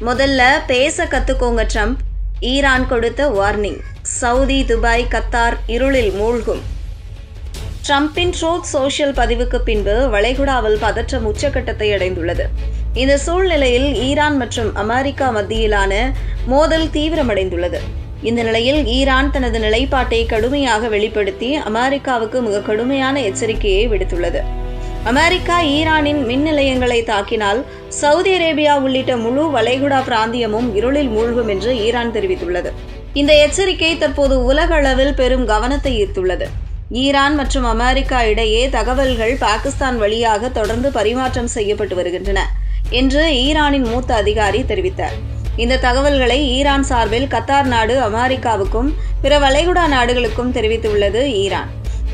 முதல்ல பேச கத்துக்கோங்க ட்ரம்ப். ஈரான் கொடுத்த வார்னிங். சவுதி, துபாய், கத்தார் இருளில் மூழ்கும். ட்ரம்பின் ட்ரூத் சோஷியல் பதிவுக்கு பின்பு வளைகுடாவில் பதற்றம் உச்சக்கட்டத்தை அடைந்துள்ளது. இந்த சூழ்நிலையில் ஈரான் மற்றும் அமெரிக்கா மத்தியிலான மோதல் தீவிரமடைந்துள்ளது. இந்த நிலையில் ஈரான் தனது நிலைப்பாட்டை கடுமையாக வெளிப்படுத்தி அமெரிக்காவுக்கு மிக கடுமையான எச்சரிக்கையை விடுத்துள்ளது. அமெரிக்கா ஈரானின் மின் நிலையங்களை தாக்கினால் சவுதி அரேபியா உள்ளிட்ட முழு வளைகுடா பிராந்தியமும் இருளில் மூழ்கும் என்று ஈரான் தெரிவித்துள்ளது. இந்த எச்சரிக்கை தற்போது உலக அளவில் பெரும் கவனத்தை ஈர்த்துள்ளது. ஈரான் மற்றும் அமெரிக்கா இடையே தகவல்கள் பாகிஸ்தான் வழியாக தொடர்ந்து பரிமாற்றம் செய்யப்பட்டு வருகின்றன என்று ஈரானின் மூத்த அதிகாரி தெரிவித்தார். இந்த தகவல்களை ஈரான் சார்பில் கத்தார் நாடு அமெரிக்காவுக்கும் பிற வளைகுடா நாடுகளுக்கும் தெரிவித்துள்ளது ஈரான்.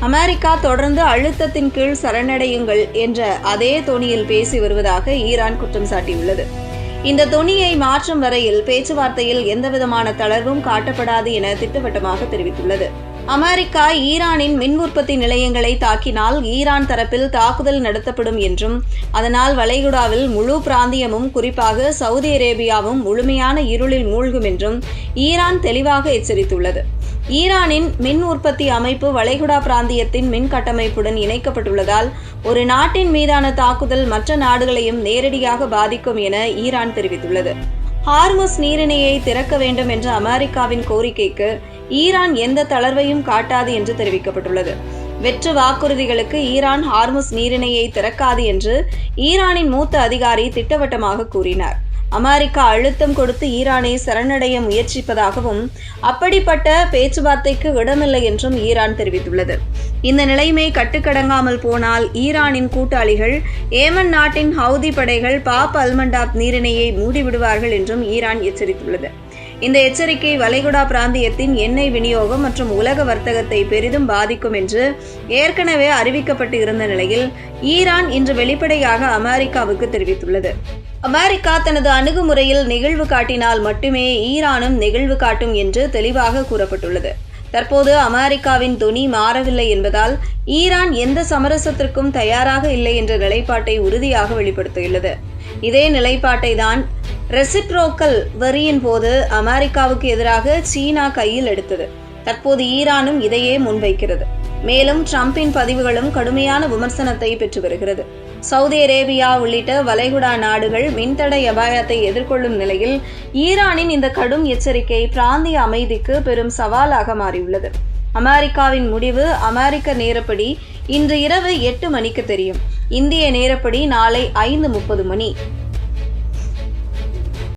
அமெரிக்கா தொடர்ந்து அழுத்தத்தின் கீழ் சரணடையுங்கள் என்ற அதே தொனியில் பேசி வருவதாக ஈரான் குற்றம் சாட்டியுள்ளது. இந்த தொனியை மாற்றும் வரையில் பேச்சுவார்த்தையில் எந்தவிதமான தளர்வும் காட்டப்படாது என திட்டவட்டமாக தெரிவித்துள்ளது. அமெரிக்கா ஈரானின் மின் உற்பத்தி நிலையங்களை தாக்கினால் ஈரான் தரப்பில் தாக்குதல் நடத்தப்படும் என்றும் அதனால் வளைகுடாவில் முழு பிராந்தியமும் குறிப்பாக சவுதி அரேபியாவும் முழுமையான இருளில் மூழ்கும் என்றும் ஈரான் தெளிவாக எச்சரித்துள்ளது. ஈரானின் மின் உற்பத்தி அமைப்பு வளைகுடா பிராந்தியத்தின் மின் கட்டமைப்புடன் இணைக்கப்பட்டுள்ளதால் ஒரு நாட்டின் மீதான தாக்குதல் மற்ற நாடுகளையும் நேரடியாக பாதிக்கும் என ஈரான் தெரிவித்துள்ளது. ஹார்முஸ் நீரிணையை திறக்க வேண்டும் என்ற அமெரிக்காவின் கோரிக்கைக்கு ஈரான் எந்த தளர்வையும் காட்டாது என்று தெரிவிக்கப்பட்டுள்ளது. வெற்று வாக்குறுதிகளுக்கு ஈரான் ஹார்முஸ் நீரிணையை திறக்காது என்று ஈரானின் மூத்த அதிகாரி திட்டவட்டமாக கூறினார். அமெரிக்கா அழுத்தம் கொடுத்து ஈரானை சரணடைய முயற்சிப்பதாகவும் அப்படிப்பட்ட பேச்சுவார்த்தைக்கு இடமில்லை என்றும் ஈரான் தெரிவித்துள்ளது. இந்த நிலைமை கட்டுக்கடங்காமல் போனால் ஈரானின் கூட்டாளிகள் ஏமன் நாட்டின் ஹவுதி படைகள் பாப் அல்மண்டாப் நீரிணையை மூடிவிடுவார்கள் என்றும் ஈரான் எச்சரித்துள்ளது. இந்த எச்சரிக்கை வளைகுடா பிராந்தியத்தின் எண்ணெய் விநியோகம் மற்றும் உலக வர்த்தகத்தை பெரிதும் பாதிக்கும் என்று ஏற்கனவே அறிவிக்கப்பட்டு இருந்த நிலையில் ஈரான் இன்று வெளிப்படையாக அமெரிக்காவுக்கு தெரிவித்துள்ளது. அமெரிக்கா தனது அணுகுமுறையில் நெகிழ்வு காட்டினால் மட்டுமே ஈரானும் நெகிழ்வு காட்டும் என்று தெளிவாக கூறப்பட்டுள்ளது. தற்போது அமெரிக்காவின் தொனி மாறவில்லை என்பதால் ஈரான் எந்த சமரசத்திற்கும் தயாராக இல்லை என்ற நிலைப்பாட்டை உறுதியாக வெளிப்படுத்தியுள்ளது. இதே நிலைப்பாட்டை தான் ரெசிப்ரோக்கல் வரியின் போது அமெரிக்காவுக்கு எதிராக சீனா கையில் எடுத்தது. தற்போது ஈரானும் இதையே முன்வைக்கிறது. மேலும் ட்ரம்பின் பதிவுகளும் கடுமையான விமர்சனத்தை பெற்று வருகிறது. சவுதி அரேபியா உள்ளிட்ட வளைகுடா நாடுகள் மின்தடை அபாயத்தை எதிர்கொள்ளும் நிலையில் ஈரானின் இந்த கடும் எச்சரிக்கை பிராந்திய அமைதிக்கு பெரும் சவாலாக மாறியுள்ளது. அமெரிக்காவின் முடிவு அமெரிக்க நேரப்படி இன்று இரவு 8 மணிக்கு தெரியும். இந்திய நேரப்படி நாளை 5:30 மணி.